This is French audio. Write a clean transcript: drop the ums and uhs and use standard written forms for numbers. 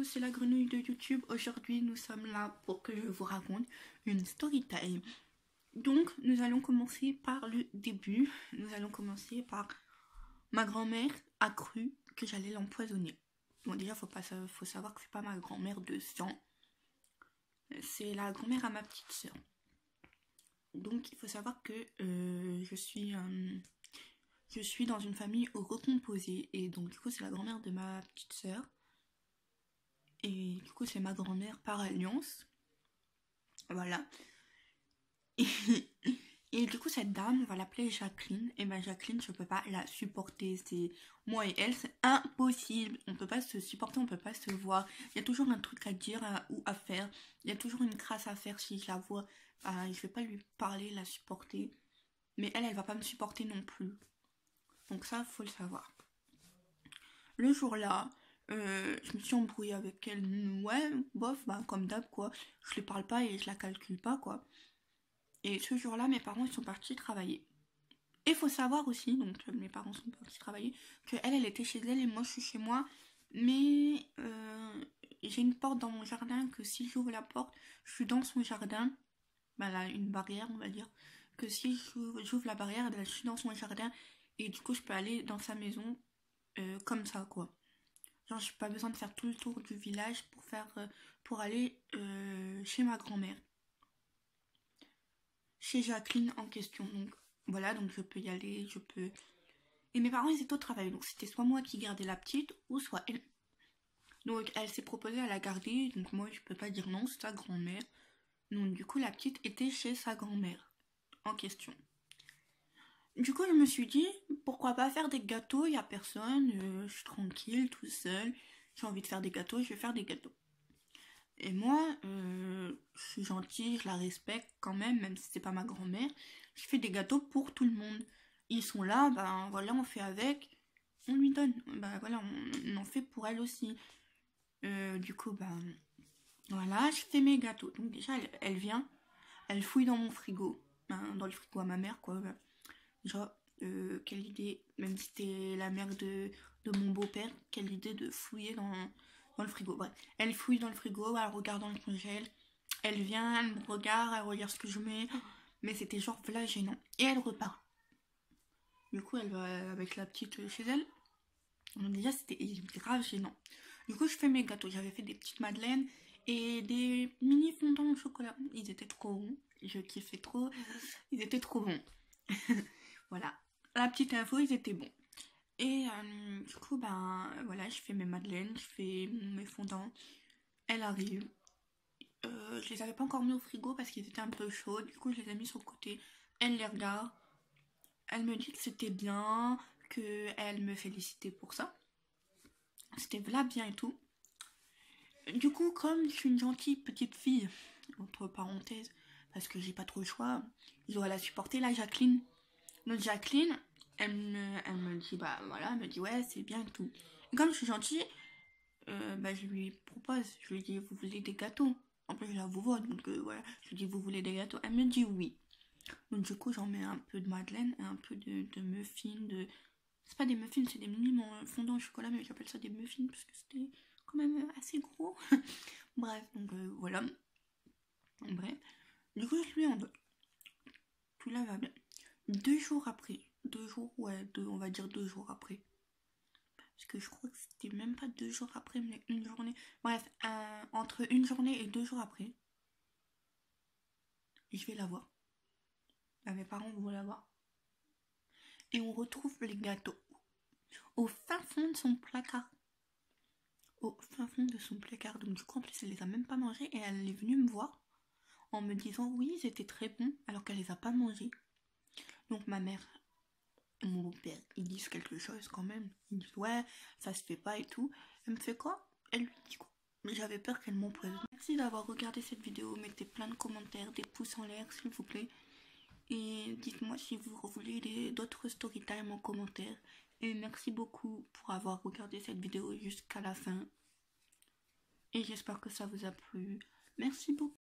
coucou, c'est la grenouille de YouTube. Aujourd'hui, nous sommes là pour que je vous raconte une story time. Donc, nous allons commencer par le début. Nous allons commencer par ma grand-mère a cru que j'allais l'empoisonner. Bon, déjà, faut savoir que c'est pas ma grand-mère de sang. C'est la grand-mère à ma petite sœur. Donc, il faut savoir que je suis dans une famille recomposée. Et donc, du coup, c'est la grand-mère de ma petite sœur. Et du coup, c'est ma grand-mère par alliance. Voilà. Et du coup, cette dame, on va l'appeler Jacqueline. Et ben Jacqueline, je peux pas la supporter. C'est moi et elle, c'est impossible. On peut pas se supporter, on peut pas se voir. Il y a toujours un truc à dire ou à faire. Il y a toujours une crasse à faire si je la vois. Je vais pas lui parler, la supporter. Mais elle va pas me supporter non plus. Donc ça, faut le savoir. Le jour-là, je me suis embrouillée avec elle. Ouais, bof, bah comme d'hab quoi. Je lui parle pas et je la calcule pas quoi. Et ce jour-là, mes parents ils sont partis travailler. Et il faut savoir aussi, donc mes parents sont partis travailler, que elle était chez elle et moi je suis chez moi. Mais j'ai une porte dans mon jardin que si j'ouvre la porte, je suis dans son jardin. Bah là, une barrière on va dire. Que si j'ouvre la barrière, je suis dans son jardin. Et du coup je peux aller dans sa maison comme ça quoi. Genre, j'ai pas besoin de faire tout le tour du village pour aller chez ma grand-mère. Chez Jacqueline en question. Donc, voilà, donc je peux y aller, je peux... Et mes parents, ils étaient au travail. Donc, c'était soit moi qui gardais la petite, ou soit elle. Donc, elle s'est proposée à la garder. Donc, moi, je peux pas dire non, c'est sa grand-mère. Donc, du coup, la petite était chez sa grand-mère en question. Du coup, je me suis dit, pourquoi pas faire des gâteaux, il y a personne, je suis tranquille, tout seul. J'ai envie de faire des gâteaux, je vais faire des gâteaux. Et moi, je suis gentille, je la respecte quand même si c'est pas ma grand-mère. Je fais des gâteaux pour tout le monde. Ils sont là, ben voilà, on fait avec, on lui donne. Ben voilà, on en fait pour elle aussi. Du coup, ben voilà, je fais mes gâteaux. Donc déjà, elle vient, elle fouille dans mon frigo, dans le frigo à ma mère, quoi. Ben, genre, quelle idée, même si c'était la mère de mon beau-père, quelle idée de fouiller dans le frigo. Bref, elle fouille dans le frigo, elle regarde dans le congèle, elle vient, elle me regarde, elle regarde ce que je mets, mais c'était genre là gênant. Et elle repart. Du coup, elle va avec la petite chez elle. Donc déjà, c'était grave gênant. Du coup, je fais mes gâteaux. J'avais fait des petites madeleines et des mini fondants au chocolat. Ils étaient trop bons. Je kiffais trop. Ils étaient trop bons. Voilà. La petite info, ils étaient bons. Et du coup, ben voilà, je fais mes madeleines, je fais mes fondants. Elle arrive. Je les avais pas encore mis au frigo parce qu'ils étaient un peu chauds. Du coup, je les ai mis sur le côté. Elle les regarde. Elle me dit que c'était bien, qu'elle me félicitait pour ça. C'était là bien et tout. Du coup, comme je suis une gentille petite fille, entre parenthèses, parce que j'ai pas trop le choix, je dois la supporter, la Jacqueline. Donc Jacqueline, elle me dit, bah voilà, elle me dit ouais, c'est bien et tout. Et comme je suis gentille, bah, je lui propose, je lui dis, vous voulez des gâteaux? En plus, je la vous vois, donc voilà, je lui dis, vous voulez des gâteaux? Elle me dit oui. Donc du coup, j'en mets un peu de madeleine, un peu de muffins, c'est pas des muffins, c'est des mini fondants au chocolat, mais j'appelle ça des muffins parce que c'était quand même assez gros. Bref, donc voilà. Bref. Du coup, je lui en donne. Tout là va bien. 2 jours après, 2 jours, ouais, on va dire 2 jours après. Parce que je crois que c'était même pas 2 jours après, mais une journée. Bref, entre une journée et 2 jours après, je vais la voir. Bah, mes parents vont la voir. Et on retrouve les gâteaux au fin fond de son placard. Au fin fond de son placard. Donc du coup, en plus, elle les a même pas mangés et elle est venue me voir en me disant oui, ils étaient très bons alors qu'elle les a pas mangés. Donc ma mère et mon beau-père, ils disent quelque chose quand même. Ils disent ouais, ça se fait pas et tout. Elle me fait quoi? Elle lui dit quoi? Mais j'avais peur qu'elle m'empoisonne. Merci d'avoir regardé cette vidéo. Mettez plein de commentaires, des pouces en l'air s'il vous plaît. Et dites-moi si vous voulez d'autres story time en commentaire. Et merci beaucoup pour avoir regardé cette vidéo jusqu'à la fin. Et j'espère que ça vous a plu. Merci beaucoup.